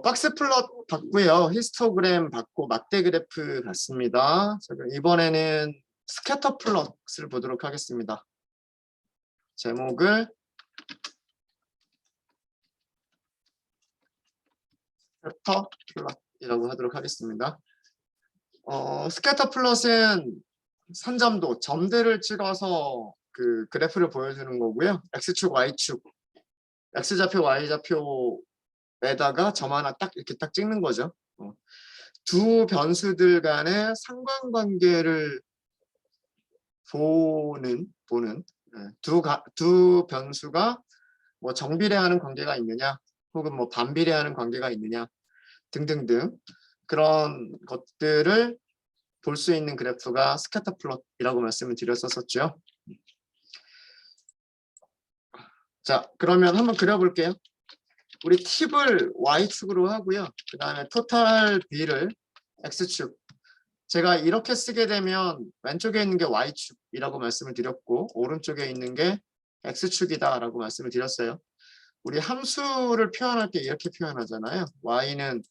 박스 플롯 봤고요. 히스토그램 봤고 막대 그래프 봤습니다. 이번에는 스캐터 플롯을 보도록 하겠습니다. 제목을 스캐터 플롯이라고 하도록 하겠습니다. 스캐터 플롯은 선점도, 점들을 찍어서 그 그래프를 보여주는 거고요. X축, Y축, X좌표, Y좌표에다가 점 하나 딱 이렇게 딱 찍는 거죠. 두 변수들 간의 상관관계를 보는 두 변수가 뭐 정비례하는 관계가 있느냐, 혹은 뭐 반비례하는 관계가 있느냐 등등등 그런 것들을 볼 수 있는 그래프가 스캐터 플롯이라고 말씀을 드렸었죠. 자, 그러면 한번 그려볼게요. 우리 팁을 Y축으로 하고요. 그 다음에 토탈 B를 X축. 제가 이렇게 쓰게 되면 왼쪽에 있는 게 Y축이라고 말씀을 드렸고 오른쪽에 있는 게 X축이다 라고 말씀을 드렸어요. 우리 함수를 표현할 때 이렇게 표현하잖아요. Y는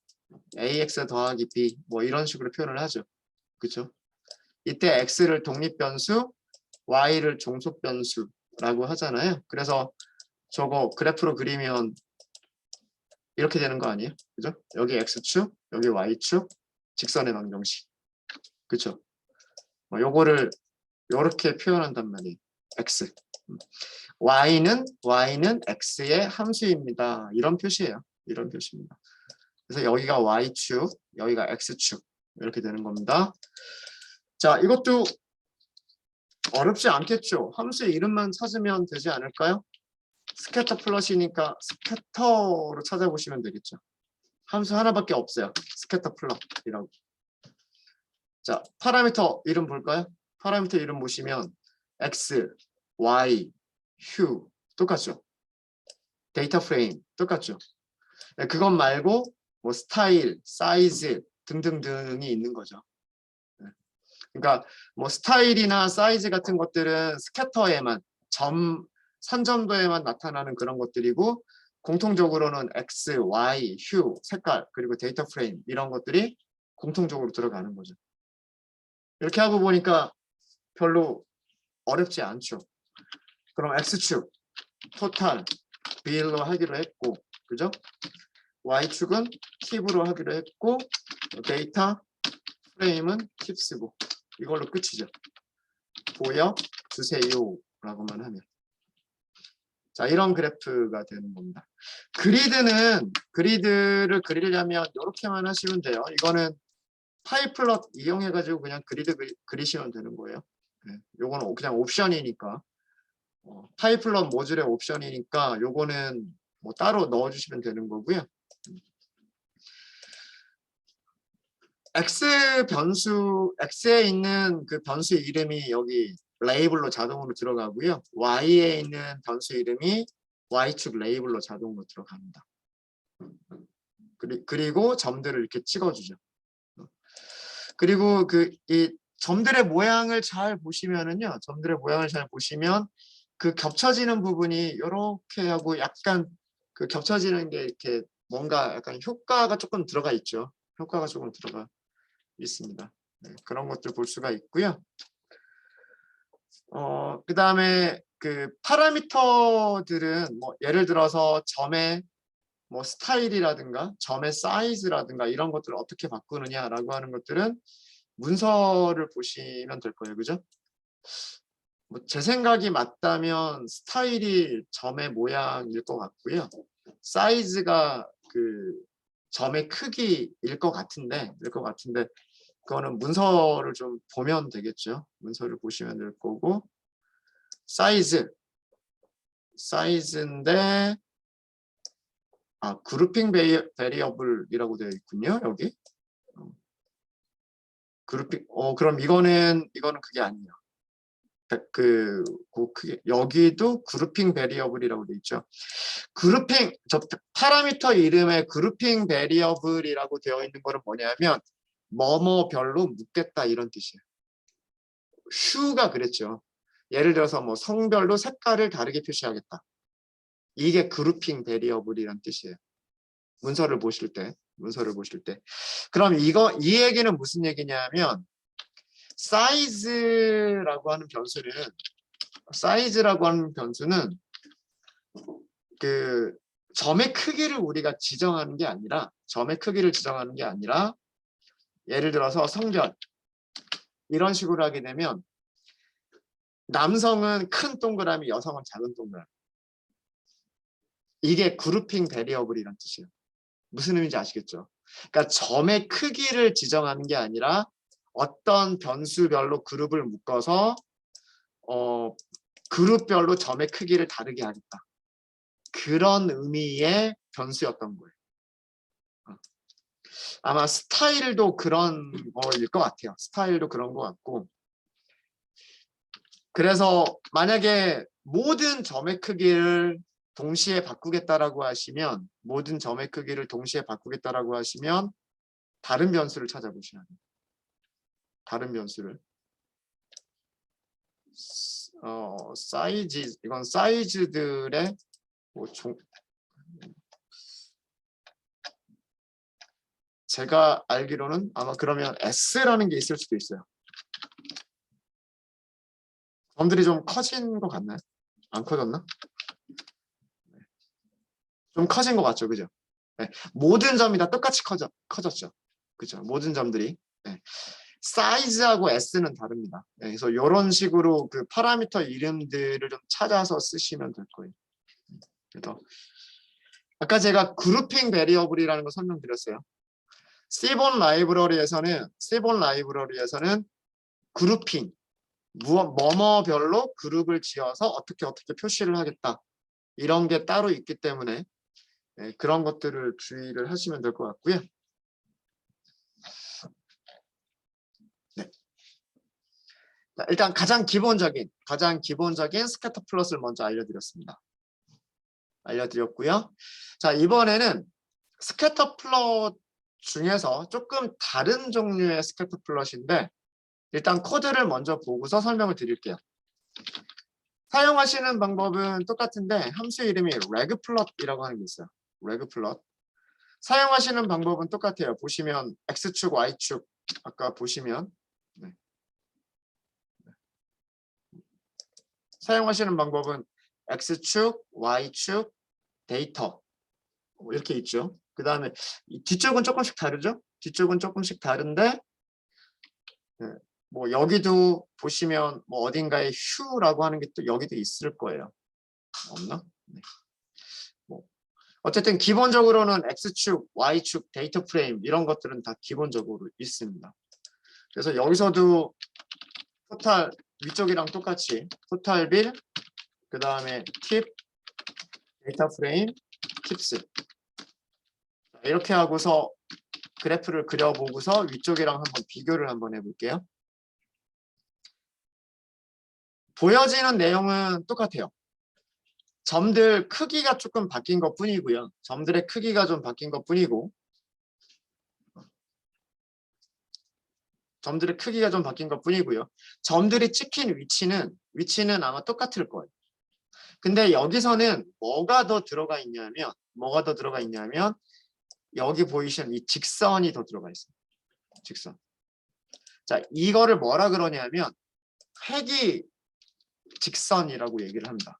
AX 더하기 B 뭐 이런 식으로 표현을 하죠. 그렇죠? 이때 X를 독립변수, Y를 종속변수라고 하잖아요. 그래서 저거 그래프로 그리면 이렇게 되는 거 아니에요? 그죠? 여기 X축, 여기 Y축, 직선의 방정식. 그렇죠? 요거를 이렇게 표현한단 말이에요. X. Y는 X의 함수입니다. 이런 표시예요. 이런 표시입니다. 그래서 여기가 Y축, 여기가 X축 이렇게 되는 겁니다. 자, 이것도 어렵지 않겠죠? 함수의 이름만 찾으면 되지 않을까요? 스캐터 플롯이니까 스캐터로 찾아보시면 되겠죠. 함수 하나밖에 없어요. 스캐터 플롯이라고. 자, 파라미터 이름 볼까요? 파라미터 이름 보시면 X, Y, Q 똑같죠? 데이터 프레임 똑같죠? 그것 말고 뭐 스타일, 사이즈 등등등이 있는 거죠. 그러니까 뭐 스타일이나 사이즈 같은 것들은 스캐터에만 선점도에만 나타나는 그런 것들이고 공통적으로는 X, Y, Hue, 색깔 그리고 데이터 프레임 이런 것들이 공통적으로 들어가는 거죠. 이렇게 하고 보니까 별로 어렵지 않죠. 그럼 X축 토탈 B로 하기로 했고 그죠? Y축은 팁으로 하기로 했고 데이터 프레임은 팁 쓰고 이걸로 끝이죠. 보여주세요 라고만 하면. 자, 이런 그래프가 되는 겁니다. 그리드를 그리려면 이렇게만 하시면 돼요. 이거는 파이플럿 이용해가지고 그냥 그리드 그리시면 되는 거예요. 네, 요거는 그냥 옵션이니까. 파이플럿 모듈의 옵션이니까 요거는 뭐 따로 넣어주시면 되는 거고요. X에 있는 그 변수 이름이 여기 레이블로 자동으로 들어가고요. Y에 있는 변수 이름이 Y축 레이블로 자동으로 들어갑니다. 그리고 점들을 이렇게 찍어주죠. 그리고 이 점들의 모양을 잘 보시면은요. 점들의 모양을 잘 보시면 그 겹쳐지는 부분이 이렇게 하고 약간 그 겹쳐지는 게 이렇게 뭔가 약간 효과가 조금 들어가 있죠. 효과가 조금 들어가 있습니다. 네, 그런 것들 볼 수가 있고요. 그 다음에 그 파라미터들은 뭐 예를 들어서 점의 뭐 스타일이라든가 점의 사이즈라든가 이런 것들을 어떻게 바꾸느냐라고 하는 것들은 문서를 보시면 될 거예요. 그죠? 뭐 제 생각이 맞다면 스타일이 점의 모양일 것 같고요. 사이즈가 그 점의 크기일 것 같은데 그거는 문서를 좀 보면 되겠죠. 문서를 보시면 될 거고 사이즈인데 그룹핑 베리어블이라고 되어 있군요. 여기 그룹핑 그럼 이거는 그게 아니에요. 여기도 그룹핑 베리어블이라고 되어 있죠. 파라미터 이름에 그룹핑 베리어블이라고 되어 있는 거는 뭐냐면 뭐뭐별로 묶겠다 이런 뜻이에요. 슈가 그랬죠. 예를 들어서 뭐 성별로 색깔을 다르게 표시하겠다. 이게 그룹핑 베리어블이란 뜻이에요. 문서를 보실 때. 그럼 이 얘기는 무슨 얘기냐면 사이즈라고 하는 변수는 그 점의 크기를 우리가 지정하는 게 아니라 예를 들어서 성별 이런 식으로 하게 되면 남성은 큰 동그라미, 여성은 작은 동그라미. 이게 그룹핑 베리어블이란 뜻이에요. 무슨 의미인지 아시겠죠? 그러니까 점의 크기를 지정하는 게 아니라 어떤 변수별로 그룹을 묶어서 그룹별로 점의 크기를 다르게 하겠다. 그런 의미의 변수였던 거예요. 아마 스타일도 그런 거일 것 같아요. 스타일도 그런 것 같고. 그래서 만약에 모든 점의 크기를 동시에 바꾸겠다라고 하시면 다른 변수를 찾아보셔야 돼요. 다른 변수를. 이건 사이즈들의 제가 알기로는 아마 그러면 S라는 게 있을 수도 있어요. 점들이 좀 커진 것 같나요? 안 커졌나? 좀 커진 것 같죠, 그죠? 네. 모든 점이 다 똑같이 커졌죠, 그죠? 모든 점들이. 네. 사이즈하고 S는 다릅니다. 네. 그래서 이런 식으로 그 파라미터 이름들을 좀 찾아서 쓰시면 될 거예요. 그래서 아까 제가 그룹핑 베리어블이라는 거 설명드렸어요. C본 라이브러리에서는 그룹핑 뭐뭐별로 그룹을 지어서 어떻게 표시를 하겠다 이런 게 따로 있기 때문에 그런 것들을 주의를 하시면 될 것 같고요. 네. 자, 일단 가장 기본적인 스캐터 플롯을 먼저 알려드렸고요. 자, 이번에는 스캐터 플롯 중에서 조금 다른 종류의 스캐터 플롯인데 일단 코드를 먼저 보고서 설명을 드릴게요. 사용하시는 방법은 똑같은데 함수 이름이 regplot이라고 하는 게 있어요. regplot. 사용하시는 방법은 똑같아요. 보시면 X축, Y축 아까 보시면 사용하시는 방법은 X축, Y축, 데이터 이렇게 있죠. 그 다음에 뒤쪽은 조금씩 다르죠. 다른데 뭐 여기도 보시면 뭐 어딘가에 휴라고 하는 게 또 여기도 있을 거예요. 없나? 네. 뭐 어쨌든 기본적으로는 X축, Y축, 데이터 프레임 이런 것들은 다 기본적으로 있습니다. 그래서 여기서도 토탈 위쪽이랑 똑같이 토탈 빌, 그 다음에 팁, 데이터 프레임, 팁스 이렇게 하고서 그래프를 그려보고서 위쪽이랑 한번 비교를 한번 해볼게요. 보여지는 내용은 똑같아요. 점들 크기가 조금 바뀐 것 뿐이고요. 점들의 크기가 좀 바뀐 것 뿐이고 점들이 찍힌 위치는 아마 똑같을 거예요. 근데 여기서는 뭐가 더 들어가 있냐면 여기 보이시는 이 직선이 더 들어가 있어요. 직선. 자, 이거를 뭐라 그러냐면 회귀 직선이라고 얘기를 합니다.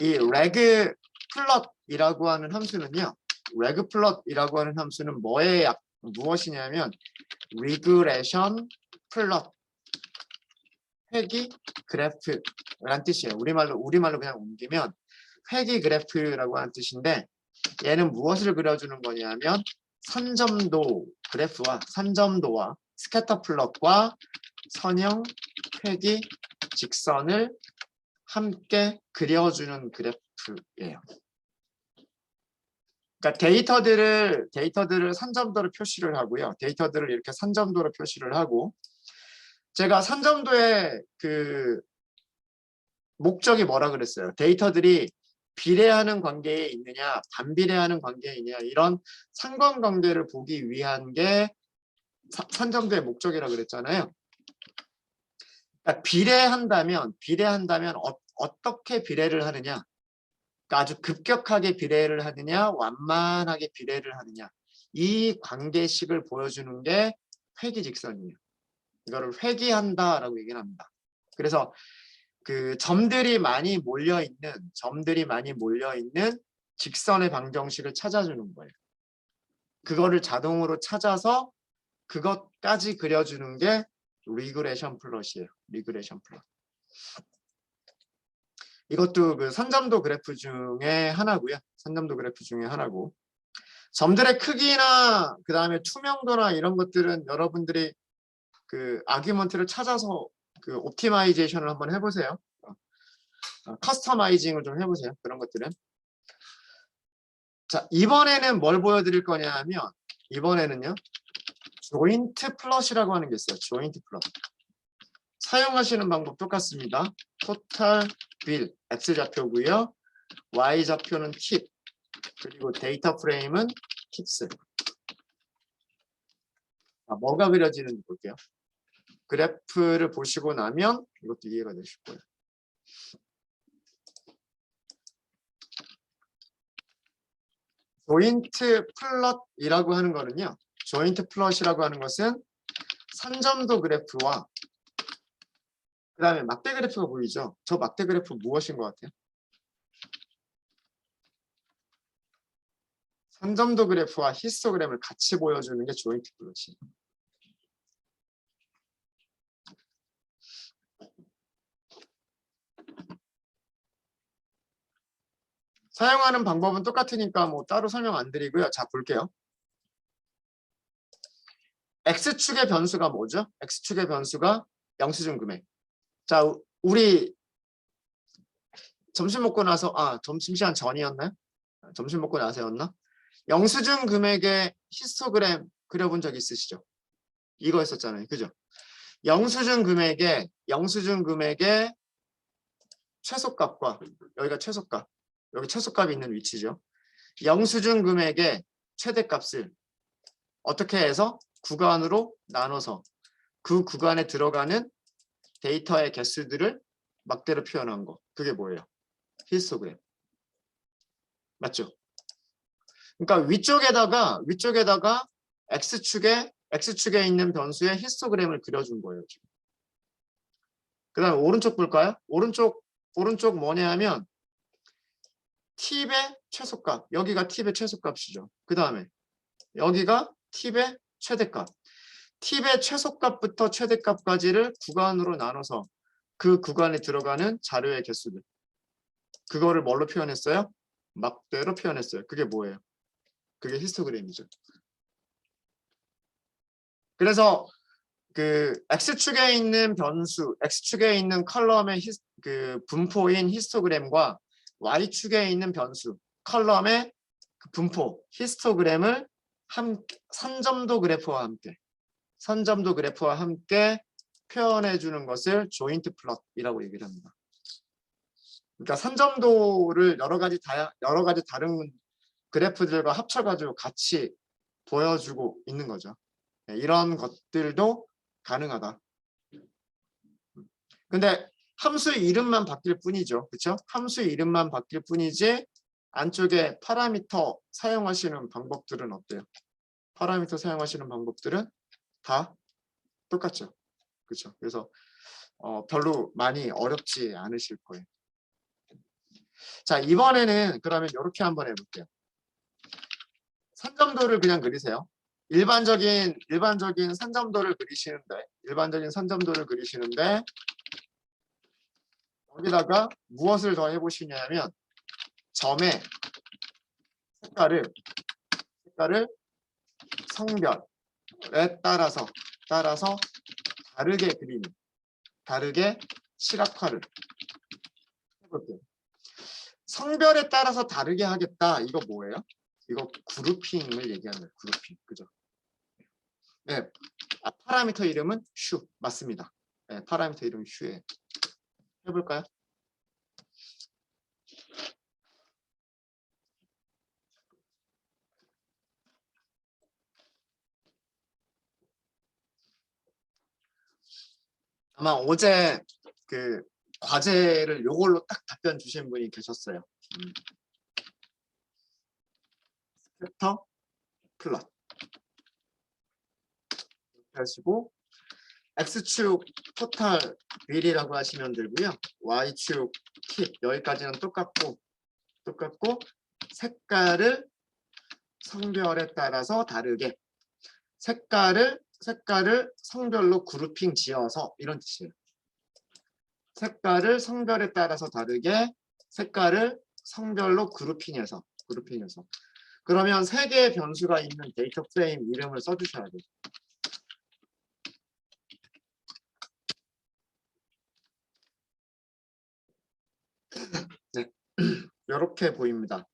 이 regplot이라고 하는 함수는요. 무엇이냐면 regression plot 회귀 그래프라는 뜻이에요. 우리말로 그냥 옮기면 회귀 그래프라고 하는 뜻인데 얘는 무엇을 그려주는 거냐면 선점도 그래프와 스캐터 플롯과 선형 회귀 직선을 함께 그려주는 그래프예요. 그러니까 데이터들을 선점도로 표시를 하고요. 데이터들을 이렇게 선점도로 표시를 하고 제가 선점도의 그 목적이 뭐라 그랬어요? 데이터들이 비례하는 관계에 있느냐, 반비례하는 관계에 있느냐 이런 상관관계를 보기 위한 게 선점도의 목적이라 그랬잖아요. 그러니까 비례한다면 어떻게 비례를 하느냐? 그러니까 아주 급격하게 비례를 하느냐 완만하게 비례를 하느냐 이 관계식을 보여주는 게 회귀직선이에요. 이거를 회귀한다라고 얘기를 합니다. 그래서 그 점들이 많이 몰려 있는 직선의 방정식을 찾아주는 거예요. 그거를 자동으로 찾아서 그것까지 그려주는 게 리그레션 플롯이에요. 리그레션 플롯. 이것도 그 선점도 그래프 중에 하나고요. 선점도 그래프 중에 하나고. 점들의 크기나 그 다음에 투명도나 이런 것들은 여러분들이 그 아규먼트를 찾아서 그 옵티마이제이션을 한번 해보세요. 커스터마이징을 좀 해보세요. 그런 것들은. 자, 이번에는 뭘 보여드릴 거냐 하면 이번에는요. 조인트 플롯이라고 하는 게 있어요. 조인트 플롯. 사용하시는 방법 똑같습니다. 토탈 빌 X좌표고요. Y좌표는 팁. 그리고 데이터 프레임은 팁스. 뭐가 그려지는지 볼게요. 그래프를 보시고 나면 이것도 이해가 되실 거예요. 조인트 플롯이라고 하는 거는요. 조인트 플롯이라고 하는 것은 선점도 그래프와 그 다음에 막대 그래프가 보이죠. 저 막대 그래프 무엇인 것 같아요? 선점도 그래프와 히스토그램을 같이 보여주는 게 조인트 플롯이에요. 사용하는 방법은 똑같으니까 뭐 따로 설명 안 드리고요. 자, 볼게요. X축의 변수가 뭐죠? X축의 변수가 영수증 금액. 자, 우리 점심 먹고 나서 점심시간 전이었나요? 점심 먹고 나서였나? 영수증 금액의 히스토그램 그려본 적 있으시죠? 이거 했었잖아요. 그죠? 영수증 금액의 최소값과 여기가 최소값, 여기 최소값이 있는 위치죠. 영수증 금액의 최대값을 어떻게 해서 구간으로 나눠서 그 구간에 들어가는 데이터의 개수들을 막대로 표현한 거. 그게 뭐예요? 히스토그램. 맞죠? 그러니까 위쪽에다가 X축에 있는 변수의 히스토그램을 그려준 거예요. 지금. 그다음에 오른쪽 볼까요? 오른쪽 뭐냐 하면 팁의 최소값. 여기가 팁의 최소값이죠. 그다음에 여기가 팁의 최대값. 팁의 최소값부터 최대값까지를 구간으로 나눠서 그 구간에 들어가는 자료의 개수들. 그거를 뭘로 표현했어요? 막대로 표현했어요. 그게 뭐예요? 그게 히스토그램이죠. 그래서 그 X축에 있는 변수, X축에 있는 컬럼의 그 분포인 히스토그램과 Y축에 있는 변수, 컬럼의 그 분포, 히스토그램을 선점도 그래프와 함께 표현해 주는 것을 조인트 플롯이라고 얘기를 합니다. 그러니까 선점도를 여러 가지 다른 그래프들과 합쳐가지고 같이 보여주고 있는 거죠. 이런 것들도 가능하다. 근데 함수의 이름만 바뀔 뿐이죠. 그렇죠? 함수의 이름만 바뀔 뿐이지 안쪽에 파라미터 사용하시는 방법들은 어때요? 파라미터 사용하시는 방법들은 다 똑같죠. 그렇죠? 그래서 별로 많이 어렵지 않으실 거예요. 자, 이번에는 그러면 이렇게 한번 해볼게요. 선점도를 그냥 그리세요. 일반적인 선점도를 그리시는데 여기다가 무엇을 더 해보시냐면 점의 색깔을 성별에 따라서 다르게 시각화를 해볼게요. 성별에 따라서 다르게 하겠다. 이거 뭐예요? 이거 그룹핑을 얘기하는 거예요. 그룹핑. 그죠? 네. 파라미터 이름은 슈. 맞습니다. 네, 파라미터 이름은 슈예요. 해볼까요? 아마 어제 그 과제를 요걸로 딱 답변 주신 분이 계셨어요. 벡터 플롯 이렇게 하시고 X축 토탈 비리라고 하시면 되고요. Y축 팁 여기까지는 똑같고 색깔을 성별에 따라서 다르게 색깔을 성별로 그룹핑 지어서 이런 뜻이에요. 색깔을 성별에 따라서 다르게 색깔을 성별로 그룹핑해서 그러면 세 개의 변수가 있는 데이터 프레임 이름을 써주셔야 돼요. 네. 이렇게 보입니다.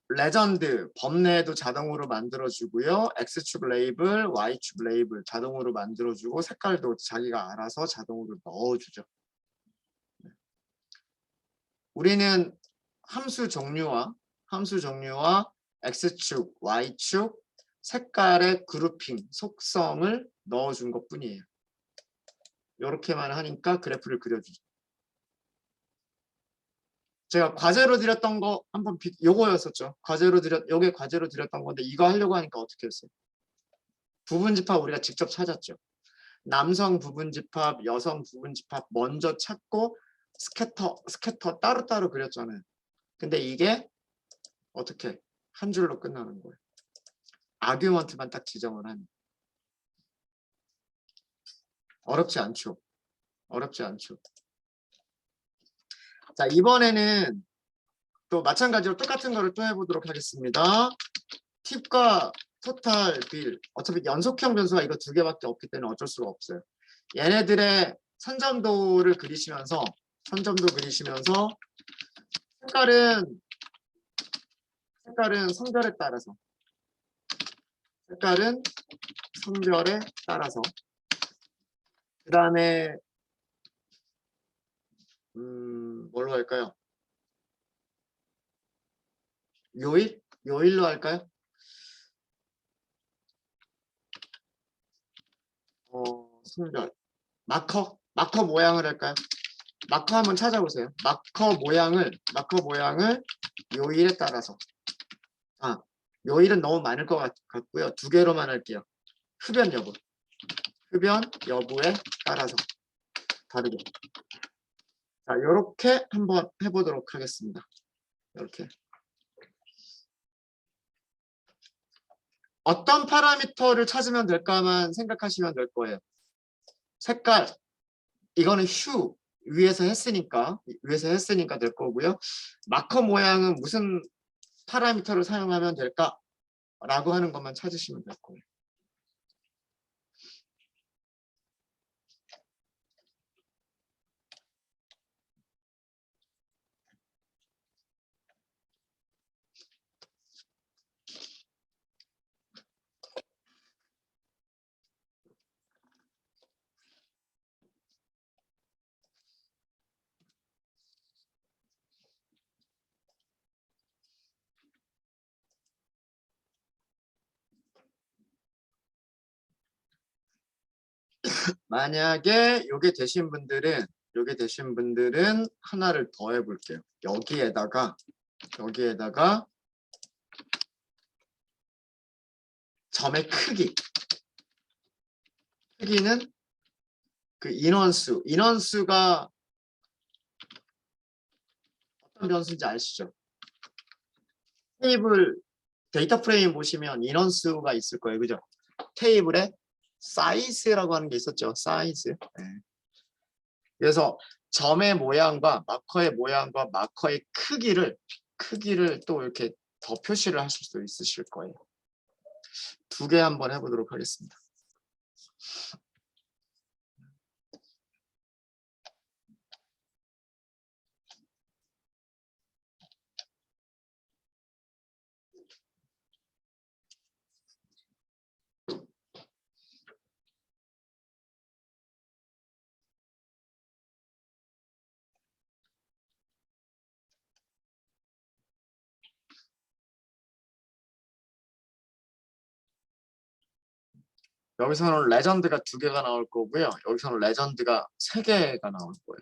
레전드 범내에도 자동으로 만들어주고요. X축 레이블, Y축 레이블 자동으로 만들어주고 색깔도 자기가 알아서 자동으로 넣어주죠. 우리는 함수 종류와 X축, Y축 색깔의 그룹핑, 속성을 넣어준 것 뿐이에요. 이렇게만 하니까 그래프를 그려주죠. 제가 과제로 드렸던 거 한번 요거였었죠. 요게 과제로 드렸던 건데 이거 하려고 하니까 어떻게 했어요? 부분집합 우리가 직접 찾았죠. 남성 부분집합, 여성 부분집합 먼저 찾고 스캐터 따로따로 그렸잖아요. 근데 이게 어떻게 한 줄로 끝나는 거예요. 아규먼트만 딱 지정을 하는. 어렵지 않죠. 자, 이번에는 또 마찬가지로 똑같은 거를 또 해보도록 하겠습니다. 팁과 토탈 빌. 어차피 연속형 변수가 이거 두 개밖에 없기 때문에 어쩔 수가 없어요. 얘네들의 선점도를 그리시면서 색깔은 성별에 따라서 그 다음에 뭘로 할까요? 요일로 할까요? 성별 마커 모양을 할까요? 마커 한번 찾아보세요. 마커 모양을 요일에 따라서 요일은 너무 많을 것 같고요. 두 개로만 할게요. 흡연 여부에 따라서 다르게. 자, 이렇게 한번 해보도록 하겠습니다. 이렇게. 어떤 파라미터를 찾으면 될까만 생각하시면 될 거예요. 색깔, 이거는 휴 위에서 했으니까 될 거고요. 마커 모양은 무슨 파라미터를 사용하면 될까라고 하는 것만 찾으시면 될 거예요. 만약에 요게 되신 분들은 하나를 더 해볼게요. 여기에다가 점의 크기는 그 인원수가 어떤 변수인지 아시죠? 테이블 데이터 프레임 보시면 인원수가 있을 거예요. 그죠? 테이블에 사이즈라고 하는 게 있었죠. 사이즈. 네. 그래서 점의 모양과 마커의 크기를 또 이렇게 더 표시를 하실 수 있으실 거예요. 두 개 한번 해보도록 하겠습니다. 여기서는 레전드가 2개가 나올 거고요. 여기서는 레전드가 3개가 나올 거예요.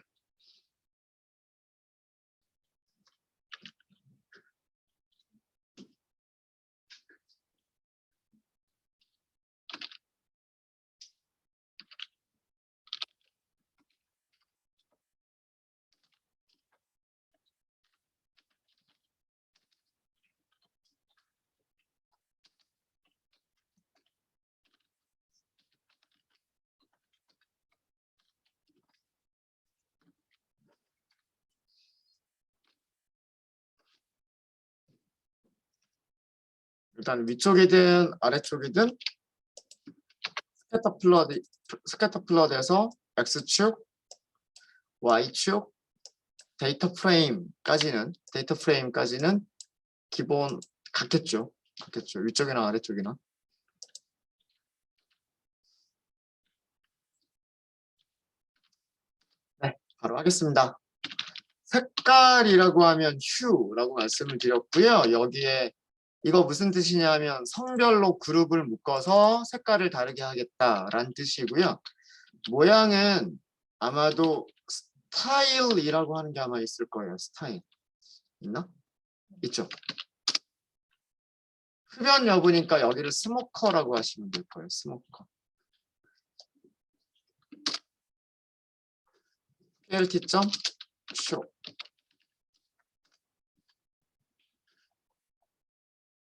일단 위쪽이든 아래쪽이든 스캐터 플롯에서 X축, Y축, 데이터 프레임까지는 기본 같겠죠. 위쪽이나 아래쪽이나. 네, 바로 하겠습니다. 색깔이라고 하면 hue라고 말씀을 드렸고요. 여기에 이거 무슨 뜻이냐면 성별로 그룹을 묶어서 색깔을 다르게 하겠다라는 뜻이고요. 모양은 아마도 스타일이라고 하는 게 아마 있을 거예요. 스타일. 있나? 있죠. 흡연 여부니까 여기를 스모커라고 하시면 될 거예요. 스모커. plt.show.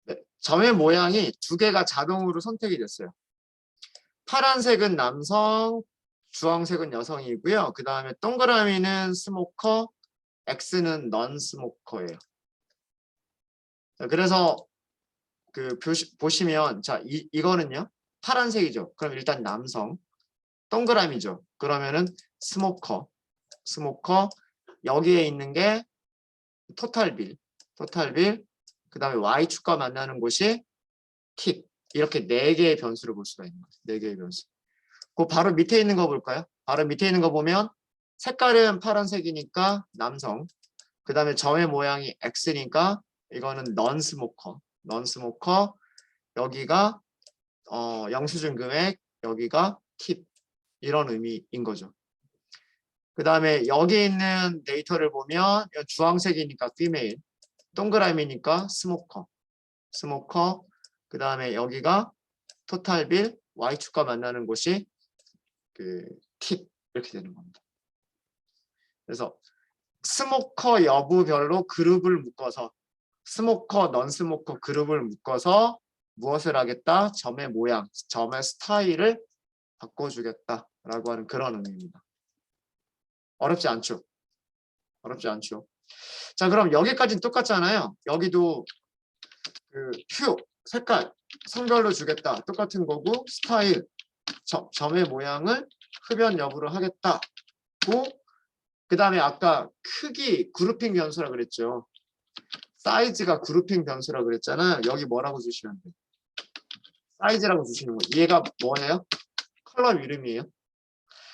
네, 점의 모양이 두 개가 자동으로 선택이 됐어요. 파란색은 남성, 주황색은 여성이고요. 그 다음에 동그라미는 스모커, X는 넌 스모커예요. 그래서 그 보시면 자 이거는요 파란색이죠. 그럼 일단 남성, 동그라미죠. 그러면은 스모커 여기에 있는 게 토탈빌, 그 다음에 Y축과 만나는 곳이 팁. 이렇게 4개의 변수를 볼 수가 있는 거죠. 4개의 변수. 그 바로 밑에 있는 거 볼까요? 바로 밑에 있는 거 보면 색깔은 파란색이니까 남성, 그 다음에 점의 모양이 X니까 이거는 넌 스모커, 여기가 영수증 금액, 여기가 팁. 이런 의미인 거죠. 그 다음에 여기 있는 데이터를 보면 주황색이니까 female, 동그라미니까 스모커, 그 다음에 여기가 토탈빌, Y축과 만나는 곳이 그 팁 이렇게 되는 겁니다. 그래서 스모커 여부별로 그룹을 묶어서 스모커, 넌 스모커 그룹을 묶어서 무엇을 하겠다? 점의 모양, 점의 스타일을 바꿔주겠다라고 하는 그런 의미입니다. 어렵지 않죠? 자, 그럼 여기까지는 똑같잖아요. 여기도 그 큐, 색깔, 성별로 주겠다. 똑같은 거고 스타일, 점의 모양을 흡연 여부를 하겠다고 그 다음에 아까 크기, 그룹핑 변수라 그랬죠. 사이즈가 그룹핑 변수라 그랬잖아요. 여기 뭐라고 주시면 돼요? 사이즈라고 주시는 거예요. 얘가 뭐예요? 컬럼 이름이에요.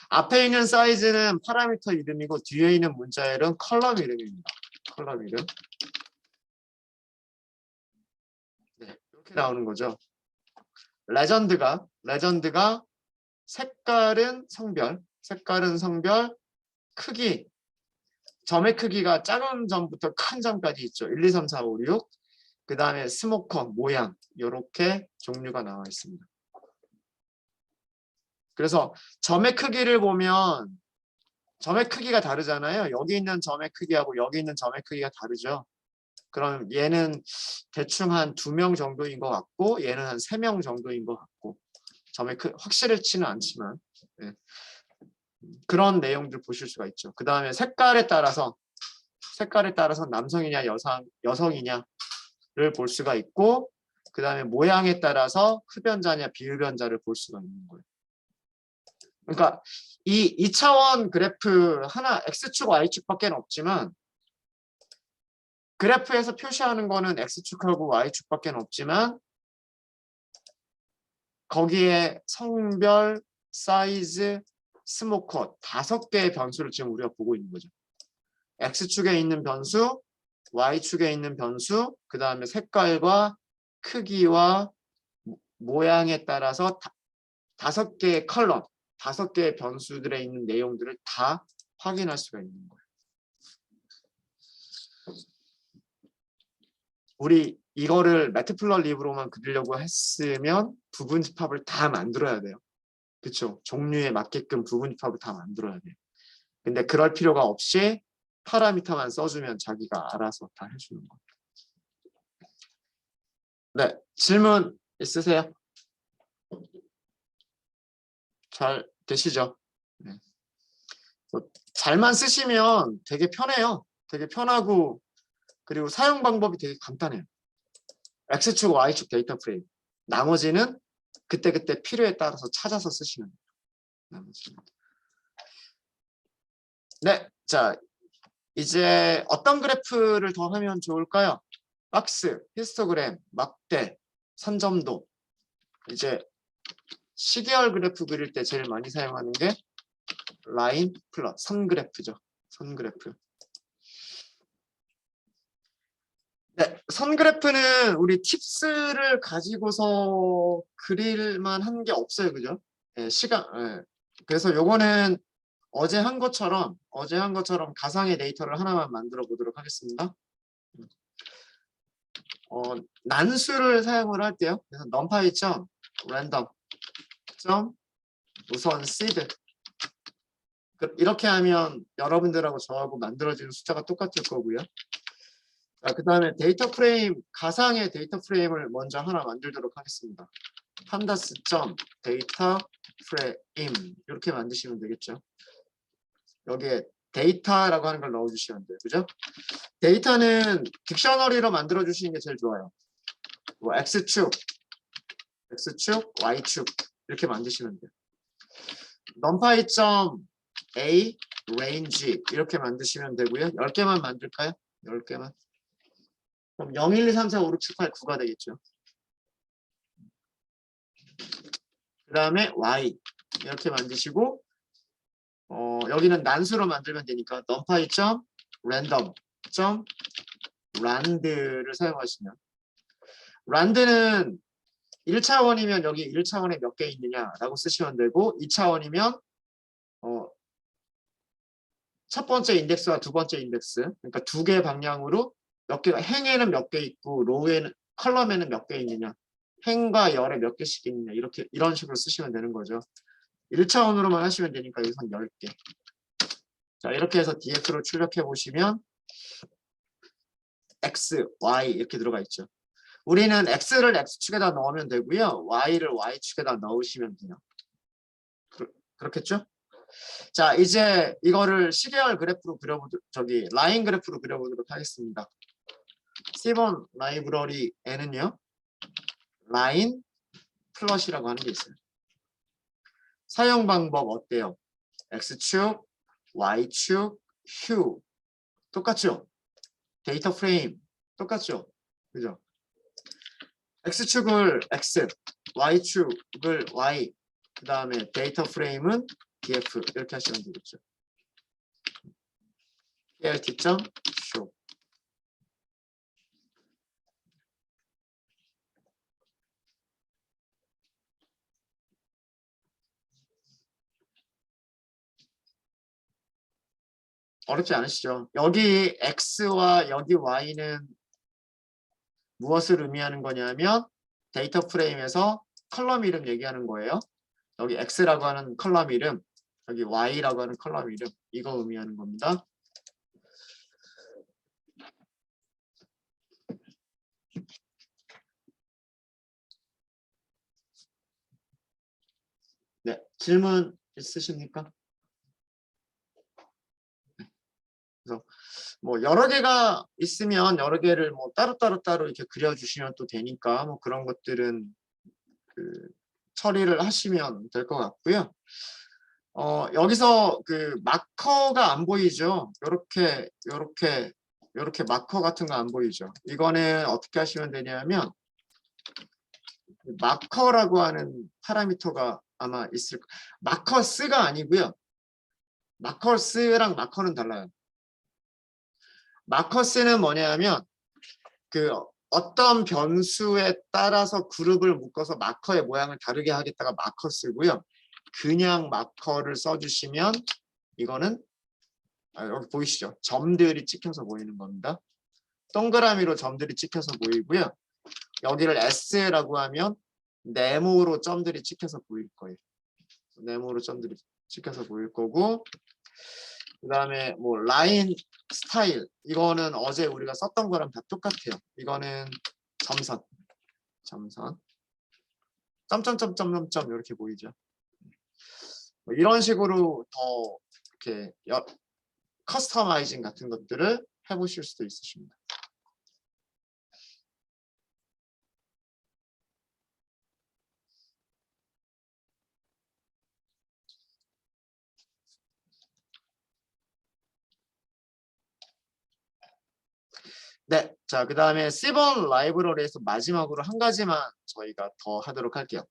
앞에 있는 사이즈는 파라미터 이름이고 뒤에 있는 문자열은 컬럼 이름입니다. 컬럼 이름. 네, 이렇게 나오는 거죠. 레전드가 색깔은 성별, 크기, 점의 크기가 작은 점부터 큰 점까지 있죠. 1, 2, 3, 4, 5, 6. 그 다음에 스모커, 모양 이렇게 종류가 나와 있습니다. 그래서 점의 크기를 보면 점의 크기가 다르잖아요. 여기 있는 점의 크기하고 여기 있는 점의 크기가 다르죠. 그럼 얘는 대충 한 2명 정도인 것 같고 얘는 한 3명 정도인 것 같고 점의 확실치는 않지만 네. 그런 내용들 보실 수가 있죠. 그 다음에 색깔에 따라서 남성이냐 여성이냐를 볼 수가 있고 그 다음에 모양에 따라서 흡연자냐 비흡연자를 볼 수가 있는 거예요. 그러니까 이 2차원 그래프 하나 X축, Y축밖에 없지만 그래프에서 표시하는 거는 X축하고 Y축밖에 없지만 거기에 성별, 사이즈, 스모커 5개의 변수를 지금 우리가 보고 있는 거죠. X축에 있는 변수, Y축에 있는 변수, 그 다음에 색깔과 크기와 모양에 따라서 5개의 컬럼, 5개의 변수들에 있는 내용들을 다 확인할 수가 있는 거예요. 우리 이거를 매트플러립으로만 그리려고 했으면 부분 집합을 다 만들어야 돼요. 그렇죠? 종류에 맞게끔 부분 집합을 다 만들어야 돼요. 근데 그럴 필요가 없이 파라미터만 써주면 자기가 알아서 다 해주는 거예요. 네, 질문 있으세요? 잘 되시죠? 네. 잘만 쓰시면 되게 편해요. 되게 편하고 그리고 사용 방법이 되게 간단해요. X축, Y축 데이터 프레임. 나머지는 그때그때 필요에 따라서 찾아서 쓰시면 돼요. 나머지는. 네, 자 이제 어떤 그래프를 더 하면 좋을까요? 박스, 히스토그램, 막대, 선점도. 이제 시계열 그래프 그릴 때 제일 많이 사용하는 게 라인 플롯, 선 그래프죠. 선 그래프. 네, 선 그래프는 우리 팁스를 가지고서 그릴만 한 게 없어요, 그죠? 네, 네. 그래서 요거는 어제 한 것처럼 가상의 데이터를 하나만 만들어 보도록 하겠습니다. 난수를 사용을 할게요. 그래서 numpy 점 random 점 우선 seed. 이렇게 하면 여러분들하고 저하고 만들어지는 숫자가 똑같을 거고요. 자, 그 다음에 데이터 프레임, 가상의 데이터 프레임을 먼저 하나 만들도록 하겠습니다. 판다스 점 데이터 프레임 이렇게 만드시면 되겠죠. 여기에 데이터라고 하는 걸 넣어주시면 돼요. 그죠? 데이터는 딕셔너리로 만들어 주시는 게 제일 좋아요. 뭐 X축, Y축 이렇게 만드시면 돼요. numpy 점 A range 이렇게 만드시면 되고요. 10개만 만들까요? 10개만. 그럼 0, 1, 2, 3, 4, 5, 6, 7, 8, 9가 되겠죠. 그 다음에 Y 이렇게 만드시고 여기는 난수로 만들면 되니까 numpy 점 random 점 rand를 사용하시면 rand는 1차원이면 여기 1차원에 몇 개 있느냐라고 쓰시면 되고 2차원이면 첫 번째 인덱스와 두 번째 인덱스 그러니까 두 개 방향으로 몇 개가 행에는 몇 개 있고 로우에는 컬럼에는 몇 개 있느냐 행과 열에 몇 개씩 있느냐 이런 식으로 쓰시면 되는 거죠. 1차원으로만 하시면 되니까 여기선 10개. 자 이렇게 해서 dx로 출력해 보시면 x, y 이렇게 들어가 있죠. 우리는 x를 x축에다 넣으면 되고요. y를 y축에다 넣으시면 돼요. 그렇겠죠? 자, 이제 이거를 시계열 그래프로 라인 그래프로 그려보도록 하겠습니다. 10번 라이브러리에는요, 라인 플롯이라고 하는 게 있어요. 사용 방법 어때요? x축, y축, 휴. 똑같죠? 데이터 프레임. 똑같죠? 그죠? x축을 x, y축을 y, 그 다음에 데이터 프레임은 df 이렇게 하시면 되겠죠. plt.show 어렵지 않으시죠? 여기 x와 여기 y는 무엇을 의미하는 거냐면 데이터 프레임에서 컬럼 이름 얘기하는 거예요. 여기 x라고 하는 컬럼 이름, 여기 y라고 하는 컬럼 이름 이거 의미하는 겁니다. 네, 질문 있으십니까? 그래서 뭐 여러 개가 있으면 여러 개를 뭐 따로 이렇게 그려주시면 또 되니까 뭐 그런 것들은 그 처리를 하시면 될 것 같고요. 여기서 그 마커가 안 보이죠? 요렇게 마커 같은 거 안 보이죠? 이거는 어떻게 하시면 되냐면 마커라고 하는 파라미터가 아마 있을 마커스가 아니고요. 마커스랑 마커는 달라요. 마커스는 뭐냐면 그 어떤 변수에 따라서 그룹을 묶어서 마커의 모양을 다르게 하겠다가 마커스고요. 그냥 마커를 써주시면 이거는 여기 보이시죠? 점들이 찍혀서 보이는 겁니다. 동그라미로 점들이 찍혀서 보이고요. 여기를 S라고 하면 네모로 점들이 찍혀서 보일 거예요. 네모로 점들이 찍혀서 보일 거고 그 다음에 뭐 라인 스타일 이거는 어제 우리가 썼던 거랑 다 똑같아요. 이거는 점선 점점점점점 이렇게 보이죠. 뭐 이런 식으로 더 이렇게 커스터마이징 같은 것들을 해보실 수도 있으십니다. 네, 자, 그 다음에 C번 라이브러리에서 마지막으로 한 가지만 저희가 더 하도록 할게요.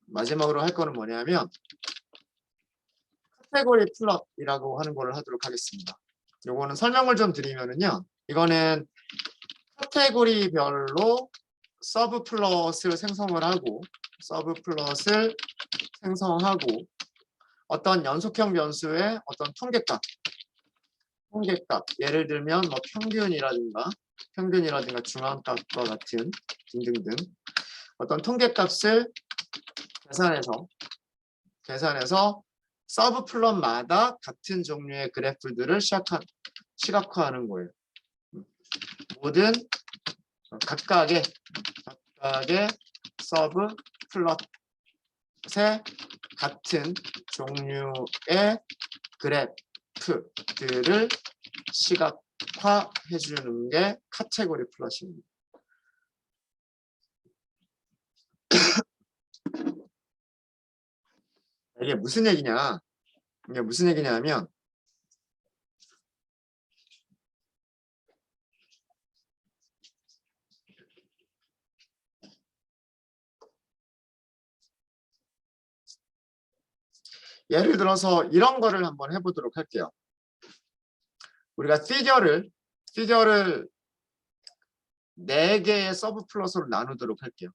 마지막으로 할 거는 뭐냐면 카테고리 플롯이라고 하는 거를 하도록 하겠습니다. 요거는 설명을 좀 드리면은요. 이거는 카테고리별로 서브 플롯을 생성을 하고 어떤 연속형 변수의 어떤 통계값 예를 들면 뭐 평균이라든가 중앙값과 같은 등등등 어떤 통계값을 계산해서 서브 플롯마다 같은 종류의 그래프들을 시각화하는 거예요. 모든 각각의 서브 플롯에 같은 종류의 그래프들을 시각화해 주는 게 카테고리 플롯입니다. 이게 무슨 얘기냐면 예를 들어서 이런 거를 한번 해보도록 할게요. 우리가 피겨를 4개의 서브 플롯으로 나누도록 할게요.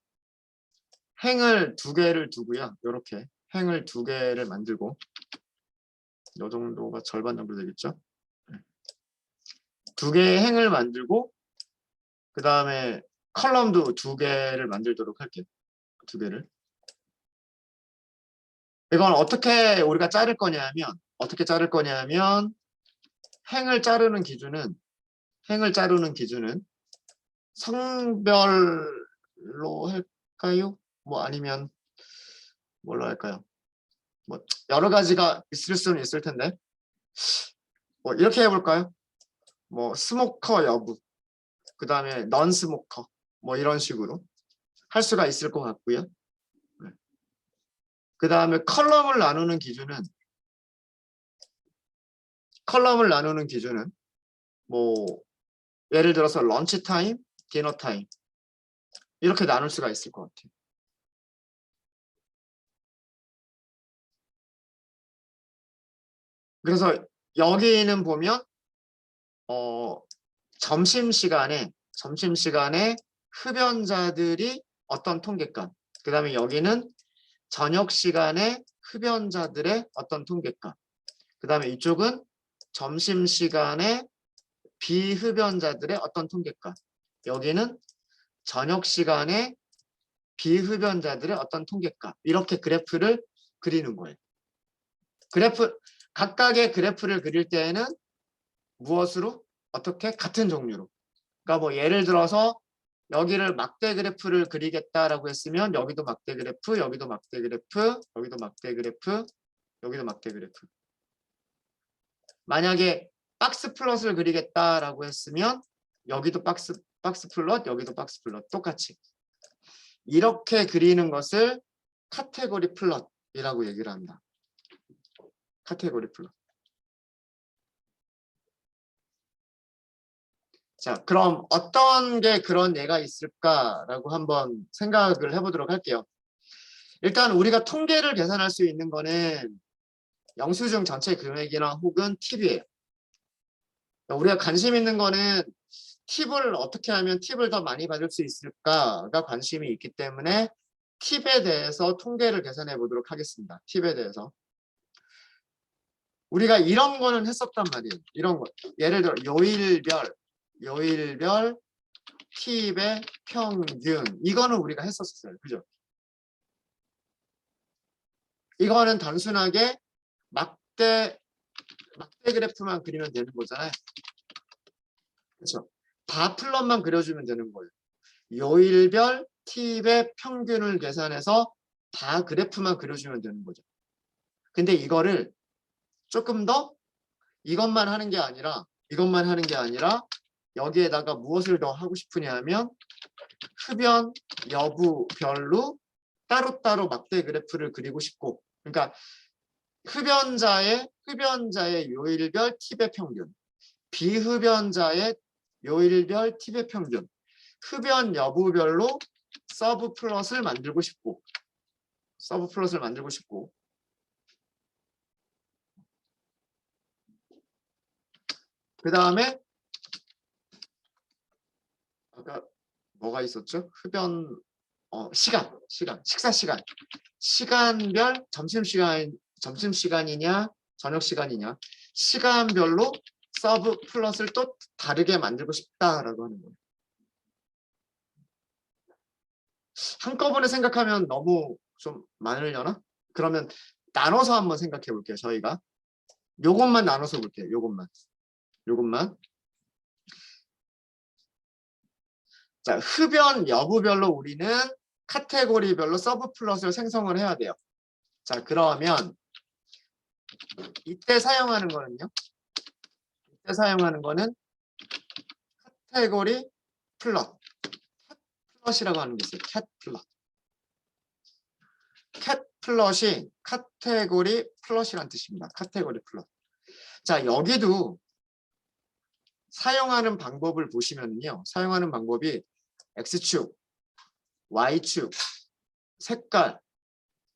행을 2개를 두고요. 이렇게 행을 2개를 만들고 이 정도가 절반 정도 되겠죠. 2개의 행을 만들고 그 다음에 컬럼도 2개를 만들도록 할게요. 2개를. 이건 어떻게 우리가 자를 거냐면 행을 자르는 기준은 성별로 할까요? 뭐 아니면 뭘로 할까요? 뭐 여러 가지가 있을 수는 있을 텐데 뭐 이렇게 해볼까요? 뭐 스모커 여부 그 다음에 넌 스모커 뭐 이런 식으로 할 수가 있을 것 같고요. 그 다음에 컬럼을 나누는 기준은 뭐 예를 들어서 런치 타임, 디너 타임 이렇게 나눌 수가 있을 것 같아요. 그래서 여기는 보면 점심시간에 흡연자들이 어떤 통계값 그 다음에 여기는 저녁 시간에 흡연자들의 어떤 통계값 그 다음에 이쪽은 점심시간에 비흡연자들의 어떤 통계값 여기는 저녁 시간에 비흡연자들의 어떤 통계값 이렇게 그래프를 그리는 거예요. 각각의 그래프를 그릴 때에는 무엇으로? 어떻게? 같은 종류로. 그러니까 뭐 예를 들어서 여기를 막대 그래프를 그리겠다라고 했으면 여기도 막대 그래프, 여기도 막대 그래프, 여기도 막대 그래프, 여기도 막대 그래프. 만약에 박스 플롯을 그리겠다라고 했으면 여기도 박스 플롯, 여기도 박스 플롯 똑같이. 이렇게 그리는 것을 카테고리 플롯이라고 얘기를 한다. 카테고리 플롯. 자, 그럼 어떤 게 그런 예가 있을까라고 한번 생각을 해보도록 할게요. 일단 우리가 통계를 계산할 수 있는 거는 영수증 전체 금액이나 혹은 팁이에요. 우리가 관심 있는 거는 팁을 어떻게 하면 팁을 더 많이 받을 수 있을까가 관심이 있기 때문에 팁에 대해서 통계를 계산해 보도록 하겠습니다. 팁에 대해서. 우리가 이런 거는 했었단 말이에요. 이런 거. 예를 들어 요일별 팁의 평균 이거는 우리가 했었어요. 그죠? 이거는 단순하게 막대 그래프만 그리면 되는 거잖아요. 그렇죠? 바 플롯만 그려주면 되는 거예요. 요일별 팁의 평균을 계산해서 바 그래프만 그려주면 되는 거죠. 근데 이거를 조금 더 이것만 하는 게 아니라 여기에다가 무엇을 더 하고 싶으냐 하면 흡연 여부별로 따로따로 막대 그래프를 그리고 싶고 그러니까 흡연자의 요일별 팁의 평균 비흡연자의 요일별 팁의 평균. 흡연 여부별로 서브 플롯을 만들고 싶고. 그 다음에 아까 뭐가 있었죠? 흡연 식사 시간별 점심시간이냐 저녁시간이냐 시간별로 서브 플롯을 또 다르게 만들고 싶다라고 하는 거예요. 한꺼번에 생각하면 너무 좀 많으려나? 그러면 나눠서 한번 생각해 볼게요. 저희가 요것만 나눠서 볼게요. 요것만. 자, 흡연 여부별로 우리는 카테고리별로 서브 플롯을 생성을 해야 돼요. 자, 그러면 이때 사용하는 거는 카테고리 플롯이라고 하는 게 있어요. 캣 플롯이 카테고리 플롯이란 뜻입니다. 카테고리 플롯. 자, 여기도 사용하는 방법을 보시면요. 사용하는 방법이 X축, Y축, 색깔,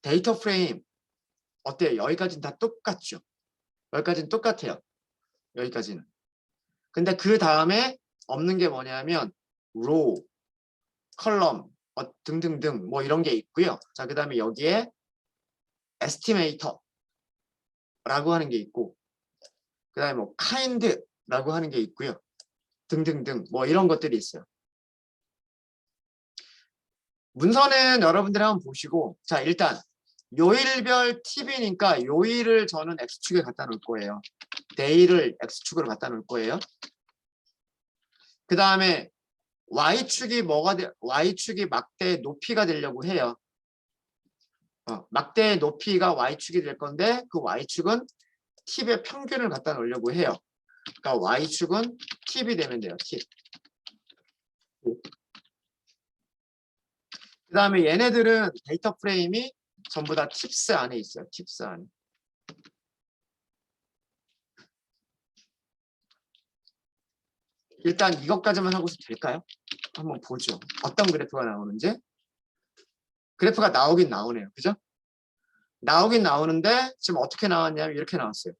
데이터 프레임 어때요? 여기까지는 다 똑같죠. 여기까지는 똑같아요. 여기까지는. 근데 그 다음에 없는 게 뭐냐면 row, 컬럼 등등등 뭐 이런 게 있고요. 자, 그 다음에 여기에 estimator라고 하는 게 있고 그 다음에 뭐 kind라고 하는 게 있고요. 등등등 뭐 이런 것들이 있어요. 문서는 여러분들이 한번 보시고 자 일단 요일별 팁이니까 요일을 저는 X축에 갖다 놓을 거예요. day를 X축으로 갖다 놓을 거예요. 그 다음에 Y축이 Y축이 막대 높이가 되려고 해요. 막대의 높이가 Y축이 될 건데 그 Y축은 팁의 평균을 갖다 놓으려고 해요. 그러니까 Y축은 팁이 되면 돼요. 팁. 그 다음에 얘네들은 데이터 프레임이 전부 다 팁스 안에 있어요. 팁스 안에. 일단 이것까지만 하고서 될까요? 한번 보죠. 어떤 그래프가 나오는지. 그래프가 나오긴 나오네요. 그죠? 나오긴 나오는데 지금 어떻게 나왔냐면 이렇게 나왔어요.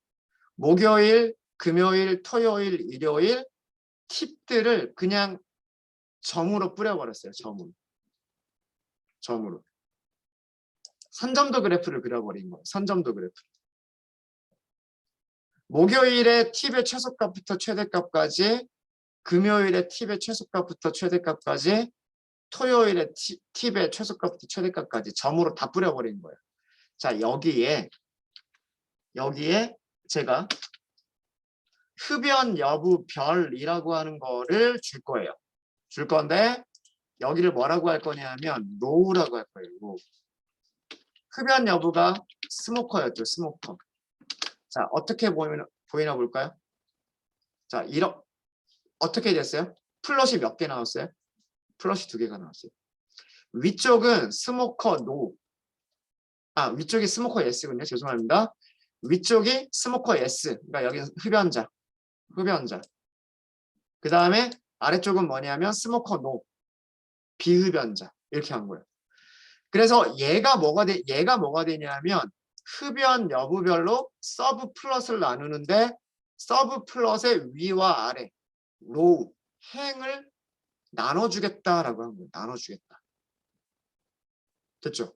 목요일, 금요일, 토요일, 일요일 팁들을 그냥 점으로 뿌려버렸어요. 점으로. 선점도 그래프를 그려버린 거예요. 선점도 그래프. 목요일에 팁의 최소값부터 최대값까지, 금요일에 팁의 최소값부터 최대값까지, 토요일에 팁의 최소값부터 최대값까지 점으로 다 뿌려버린 거예요. 자, 여기에 제가 흡연 여부 별이라고 하는 거를 줄 거예요. 줄 건데 여기를 뭐라고 할 거냐면 로우라고 할 거예요. 로우. 흡연 여부가 스모커였죠. 스모커. 자, 어떻게 보이나 볼까요? 자, 어떻게 됐어요? 플롯이 몇 개 나왔어요? 플롯이 2개가 나왔어요. 위쪽은 스모커 노. 위쪽이 스모커 예스군요. 죄송합니다. 위쪽이 스모커 예스. 그러니까 여기는 흡연자. 그 다음에 아래쪽은 뭐냐면 스모커 노. 비흡연자. 이렇게 한 거예요. 그래서 얘가 뭐가 되냐면 흡연 여부별로 서브 플롯을 나누는데 서브 플롯의 위와 아래 로우 행을 나눠주겠다라고 한 거예요. 나눠주겠다. 됐죠?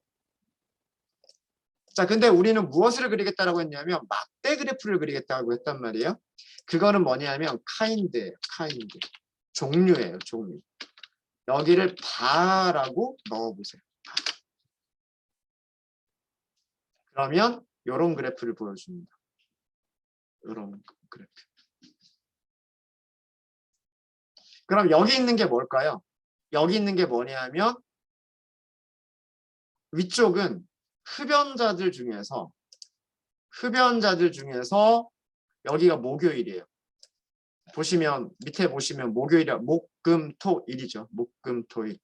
자, 근데 우리는 무엇을 그리겠다라고 했냐면 막대 그래프를 그리겠다고 했단 말이에요. 그거는 뭐냐면 카인드예요. 종류예요. 종류. 여기를 바라고 넣어보세요. 그러면 이런 그래프를 보여줍니다. 이런 그래프. 그럼 여기 있는 게 뭘까요? 여기 있는 게 뭐냐면 위쪽은 흡연자들 중에서 여기가 목요일이에요. 밑에 보시면 목요일이야. 목금토일이죠. 목금토일.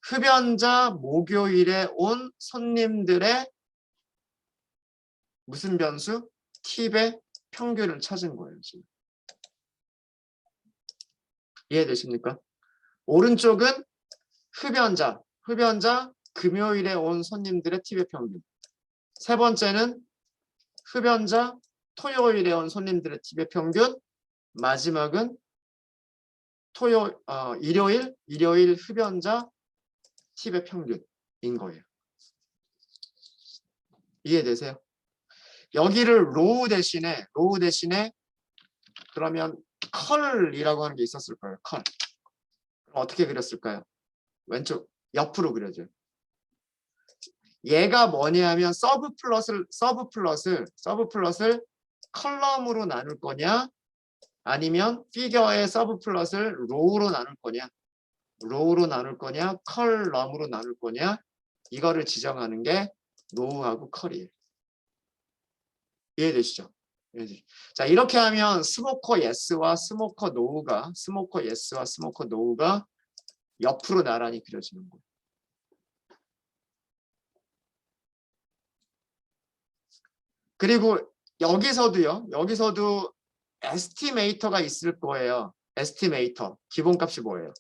흡연자 목요일에 온 손님들의 무슨 변수? 팁의 평균을 찾은 거예요. 지금. 이해되십니까? 오른쪽은 흡연자 금요일에 온 손님들의 팁의 평균. 세 번째는 흡연자 토요일에 온 손님들의 팁의 평균. 마지막은 일요일 흡연자 팁의 평균인 거예요. 이해되세요? 여기를 로우 대신에 그러면 컬이라고 하는 게 있었을 거예요. 컬. 그럼 어떻게 그렸을까요? 왼쪽 옆으로 그려줘요. 얘가 뭐냐면 서브 플롯을 컬럼으로 나눌 거냐, 아니면 피겨의 서브 플롯을 로우로 나눌 거냐, 컬럼으로 나눌 거냐, 이거를 지정하는 게 로우하고 컬이에요. 이해되시죠? 자, 이렇게 하면 스모커 예스와 스모커 노우가 옆으로 나란히 그려지는 거예요. 그리고 여기서도 에스티메이터가 있을 거예요. 에스티메이터 기본값이 뭐예요?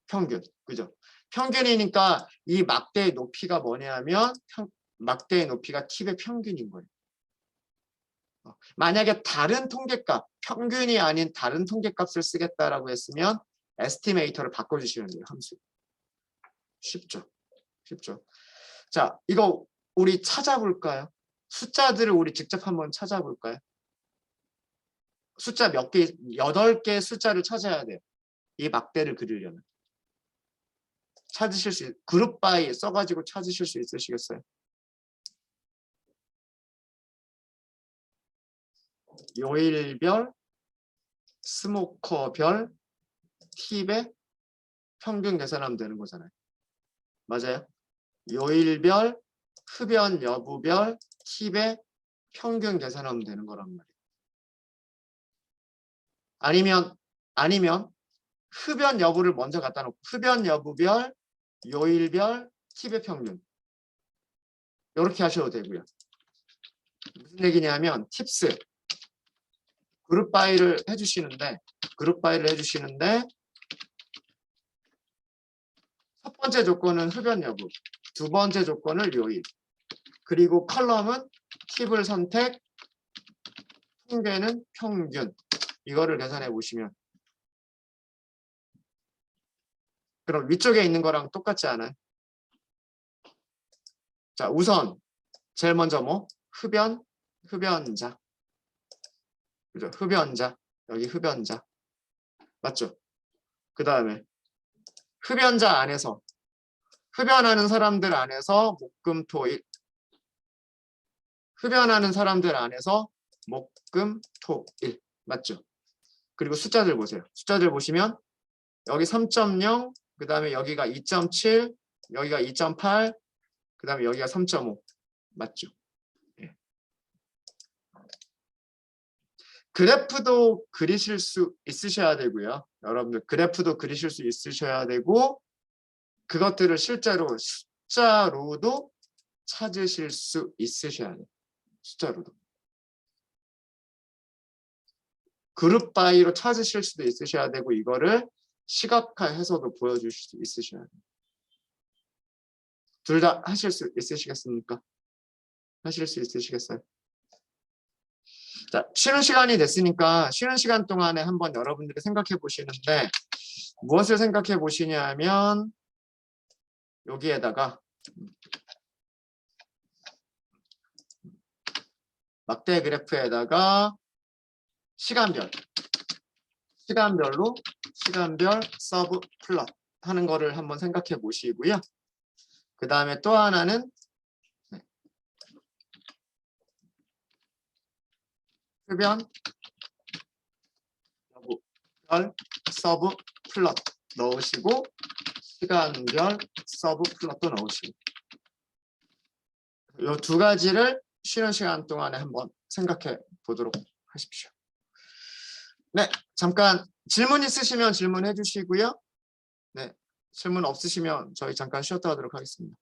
평균. 그죠? 평균이니까 이 막대의 높이가 뭐냐면 막대의 높이가 팁의 평균인 거예요. 만약에 다른 통계값, 평균이 아닌 다른 통계값을 쓰겠다라고 했으면 에스티메이터를 바꿔주시면 돼요. 함수. 쉽죠? 자, 이거 우리 찾아볼까요? 숫자들을 우리 직접 한번 찾아볼까요? 숫자 몇 개, 8개의 숫자를 찾아야 돼요. 이 막대를 그리려면. 그룹 바이 써가지고 찾으실 수 있으시겠어요? 요일별, 스모커별, 팁의 평균 계산하면 되는 거잖아요. 맞아요? 요일별, 흡연 여부별, 팁의 평균 계산하면 되는 거란 말이에요. 아니면 흡연 여부를 먼저 갖다 놓고 흡연 여부별, 요일별, 팁의 평균 이렇게 하셔도 되고요. 무슨 얘기냐면 팁스 그룹 바이를 해주시는데 첫 번째 조건은 흡연 여부, 두 번째 조건을 요일, 그리고 컬럼은 팁을 선택, 통계는 평균. 이거를 계산해 보시면 그럼 위쪽에 있는 거랑 똑같지 않아요? 자, 우선 제일 먼저 뭐? 흡연자. 그죠? 흡연자. 여기 흡연자. 맞죠? 그 다음에 흡연자 안에서 흡연하는 사람들 안에서 목금토일. 흡연하는 사람들 안에서 목금토일. 맞죠? 그리고 숫자들 보세요. 숫자들 보시면 여기 3.0, 그 다음에 여기가 2.7, 여기가 2.8, 그 다음에 여기가 3.5. 맞죠? 예. 그래프도 그리실 수 있으셔야 되고요. 여러분들 그래프도 그리실 수 있으셔야 되고 그것들을 실제로 숫자로도 찾으실 수 있으셔야 돼요. 숫자로도. 그룹 바이로 찾으실 수도 있으셔야 되고 이거를 시각화해서도 보여주실 수 있으셔야 돼요. 둘 다 하실 수 있으시겠습니까? 하실 수 있으시겠어요? 자, 쉬는 시간이 됐으니까 쉬는 시간 동안에 한번 여러분들이 생각해 보시는데 무엇을 생각해 보시냐면 여기에다가 막대 그래프에다가 시간별 서브 플롯 하는 거를 한번 생각해 보시고요. 그 다음에 또 하나는 흡연 여부별 서브 플롯 넣으시고 시간별 서브 플롯도 넣으시고 이 두 가지를 쉬는 시간 동안에 한번 생각해 보도록 하십시오. 네, 잠깐 질문 있으시면 질문해 주시고요. 네, 질문 없으시면 저희 잠깐 쉬었다 하도록 하겠습니다.